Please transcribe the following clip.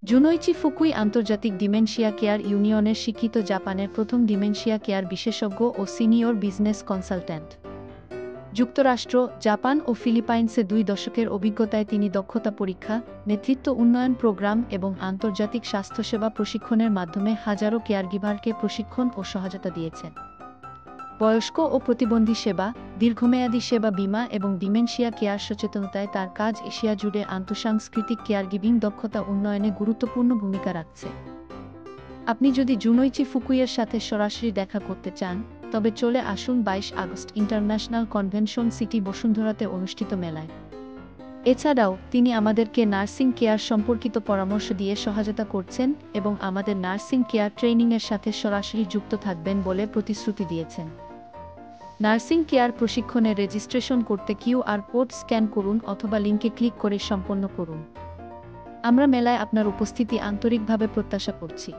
জুনোইচি Fukui আন্তর্জাতিক dementia care ইউনিয়নের স্বীকৃত জাপানের প্রথম ডিমেনশিয়া কেয়ার বিশেষজ্ঞ ও সিনিয়র বিজনেস কনসালট্যান্ট। যুক্তরাষ্ট্র, জাপান ও ফিলিপাইন্সে 2 দশকের অভিজ্ঞতায় তিনি দক্ষতা পরীক্ষা, নেতৃত্ব উন্নয়ন প্রোগ্রাম এবং আন্তর্জাতিক স্বাস্থ্যসেবা প্রশিক্ষণের মাধ্যমে হাজারো কেয়ারগিভারকে প্রশিক্ষণ ও সহায়তা দিয়েছেন। বয়স্ক ও প্রতিবন্ধী সেবা, দীর্ঘমেয়াদী সেবা বীমা এবং ডিমেনশিয়া কেয়ার সচেতনতায় তার কাজ এশিয়া জুড়ে আন্তঃসাংস্কৃতিক কেয়ারগিভিং দক্ষতা উন্নয়নে গুরুত্বপূর্ণ ভূমিকা রাখছে। আপনি যদি জুনোইচি ফুকুইয়ের সাথে সরাসরি দেখা করতে চান, তবে চলে আসুন 22 আগস্ট ইন্টারন্যাশনাল কনভেনশন সিটি বসুন্ধরাতে অনুষ্ঠিত মেলায়। এছাড়াও তিনি আমাদেরকে নার্সিং কেয়ার সম্পর্কিত পরামর্শ দিয়ে সহায়তা করছেন এবং আমাদের নার্সিং কেয়ার ট্রেনিংয়ের সাথে সরাসরি যুক্ত থাকবেন বলে প্রতিশ্রুতি দিয়েছেন। নার্সিং কেয়ার প্রশিক্ষণে রেজিস্ট্রেশন করতে কিউআর কোড স্ক্যান করুন অথবা লিঙ্কে ক্লিক করে সম্পন্ন করুন। আমরা মেলায় আপনার উপস্থিতি আন্তরিকভাবে প্রত্যাশা করছি।